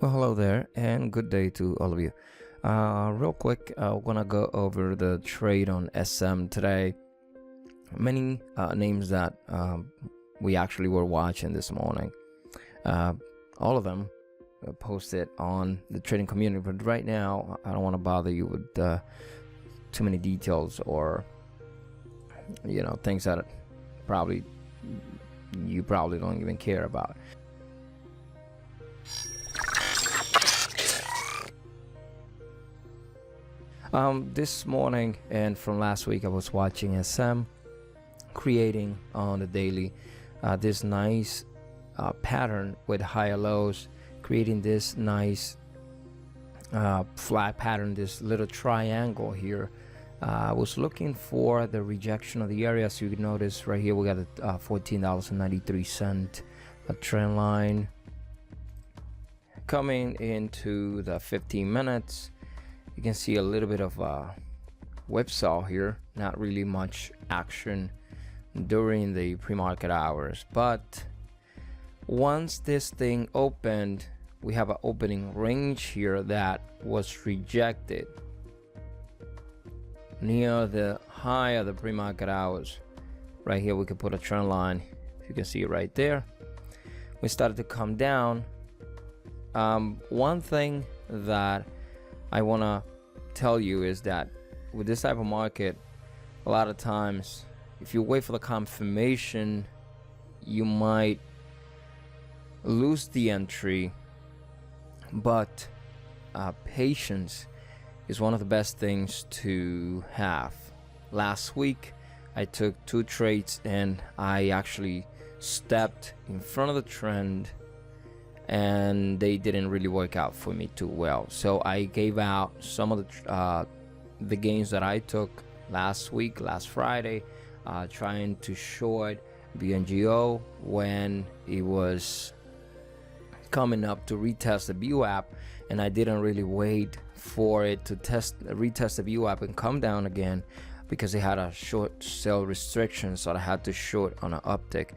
Well, hello there, and good day to all of you. Real quick, we're gonna go over the trade on SM today. Many names that we actually were watching this morning. All of them posted on the trading community, but right now I don't want to bother you with too many details or things that you probably don't even care about. This morning and from last week, I was watching SM creating on the daily this nice pattern with higher lows, creating this nice flat pattern, this little triangle here. I was looking for the rejection of the area, so you can notice right here we got a $14.93 trend line coming into the 15 minutes. You can see a little bit of a whipsaw here, not really much action during the pre-market hours, but once this thing opened, we have an opening range here that was rejected near the high of the pre-market hours. Right here we could put a trend line, if you can see it right there. We started to come down. One thing that I want to tell you is that with this type of market, a lot of times if you wait for the confirmation, you might lose the entry, but patience is one of the best things to have. Last week I took 2 trades and I actually stepped in front of the trend, and they didn't really work out for me too well. So I gave out some of the gains that I took last Friday, trying to short BNGO when it was coming up to retest the VWAP, and I didn't really wait for it to retest the VWAP and come down again because it had a short sell restriction, so I had to short on an uptick.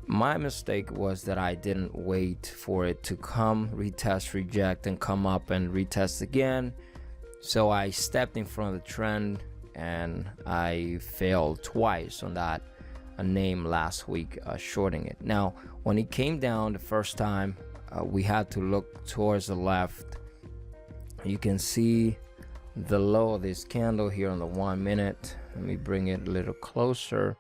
My mistake was that I didn't wait for it to come, retest, reject, and come up and retest again. So I stepped in front of the trend and I failed twice on that name last week, shorting it. Now, when it came down the first time, we had to look towards the left. You can see the low of this candle here on the 1 minute. Let me bring it a little closer.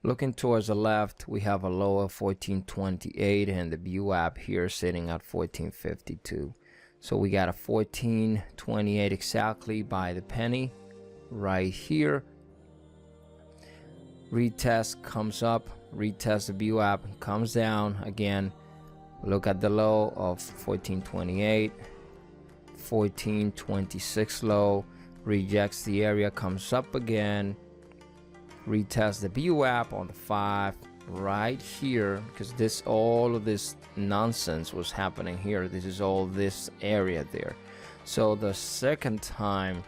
Looking towards the left, we have a low of 1428 and the VWAP here sitting at 1452. So we got a 1428 exactly by the penny right here. Retest comes up, retest the VWAP, comes down again. Look at the low of 1428, 1426 low, rejects the area, comes up again. Retest the VWAP on the 5 right here, because all of this nonsense was happening here. This is all this area there. So the second time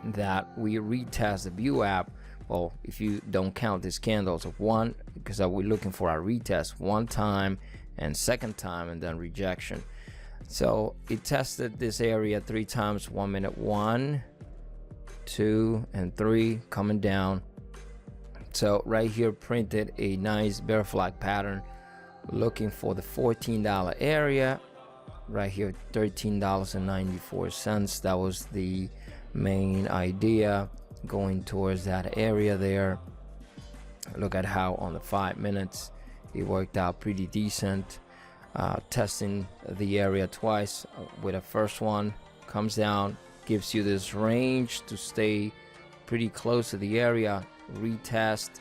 that we retest the VWAP, well, if you don't count these candles of one, because we're looking for our retest one time and second time and then rejection. So it tested this area 3 times, 1 minute, 1, 2, and 3, coming down. So right here printed a nice bear flag pattern, looking for the $14 area. Right here, $13.94. That was the main idea, going towards that area there. Look at how on the 5 minutes it worked out pretty decent. Testing the area twice with a first one, comes down, gives you this range to stay pretty close to the area. Retest,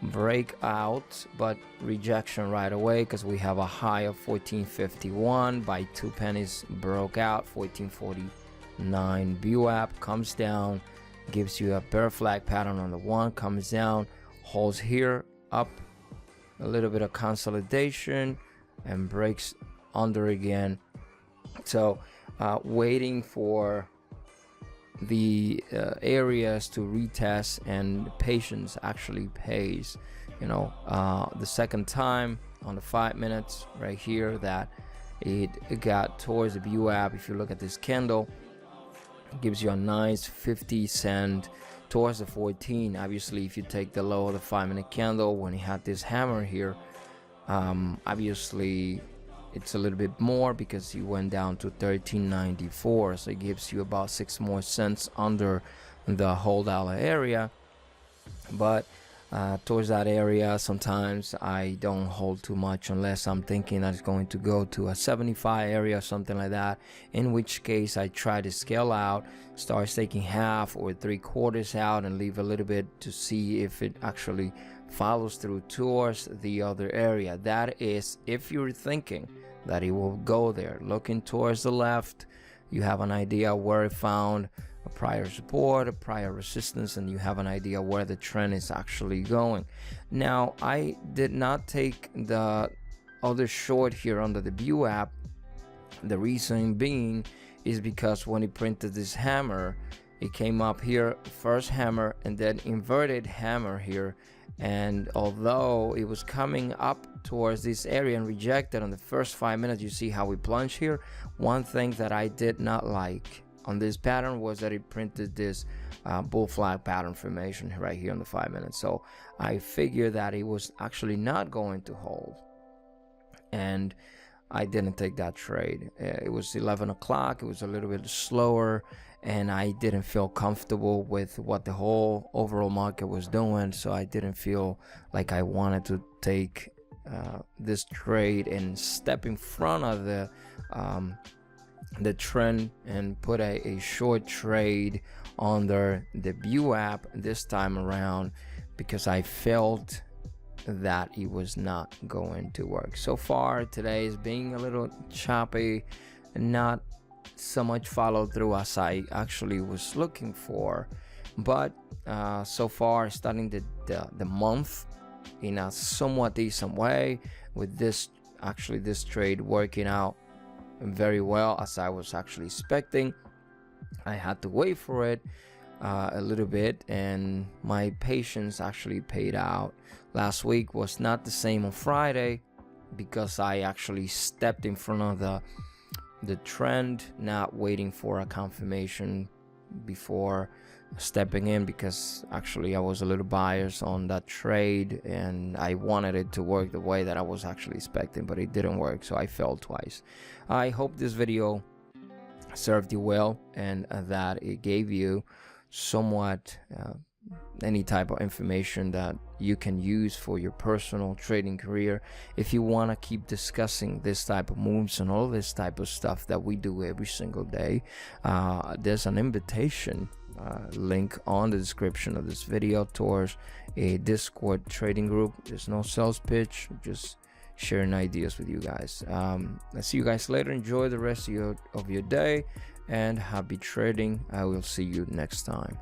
break out, but rejection right away because we have a high of 1451 by 2 pennies, broke out. 1449 VWAP comes down, gives you a bear flag pattern on the 1, comes down, holds here, up a little bit of consolidation and breaks under again. So waiting for the areas to retest, and patience actually pays. The second time on the 5 minutes right here that it got towards the VWAP. If you look at this candle, it gives you a nice 50 cent towards the 14. Obviously, if you take the low of the 5-minute candle when it had this hammer here, obviously it's a little bit more because you went down to 13.94, so it gives you about 6 more cents under the whole dollar area. But towards that area, sometimes I don't hold too much unless I'm thinking that it's going to go to a 75 area or something like that, in which case I try to scale out, start taking half or 3/4 out and leave a little bit to see if it actually follows through towards the other area. That is, if you're thinking that it will go there. Looking towards the left, you have an idea where it found a prior support, a prior resistance, and you have an idea where the trend is actually going. Now, I did not take the other short here under the VWAP. The reason being is because when it printed this hammer, it came up here, first hammer, and then inverted hammer here. And although it was coming up towards this area and rejected on the first 5 minutes, you see how we plunged here. One thing that I did not like on this pattern was that it printed this bull flag pattern formation right here on the 5 minutes. So I figured that it was actually not going to hold, and I didn't take that trade. It was 11 o'clock. It was a little bit slower, and I didn't feel comfortable with what the whole overall market was doing, so I didn't feel like I wanted to take this trade and step in front of the trend and put a short trade under the VWAP this time around, because I felt that it was not going to work. So far today is being a little choppy and not so much follow through as I actually was looking for, but so far starting the month in a somewhat decent way, with this trade working out very well as I was actually expecting. I had to wait for it a little bit, and my patience actually paid out. Last week was not the same on Friday because I actually stepped in front of the trend, not waiting for a confirmation before stepping in, because actually I was a little biased on that trade and I wanted it to work the way that I was actually expecting, but it didn't work, so I fell twice. I hope this video served you well and that it gave you somewhat any type of information that you can use for your personal trading career. If you want to keep discussing this type of moves and all this type of stuff that we do every single day, there's an invitation link on the description of this video towards a Discord trading group. There's no sales pitch, just sharing ideas with you guys. I'll see you guys later. Enjoy the rest of your day and happy trading. I will see you next time.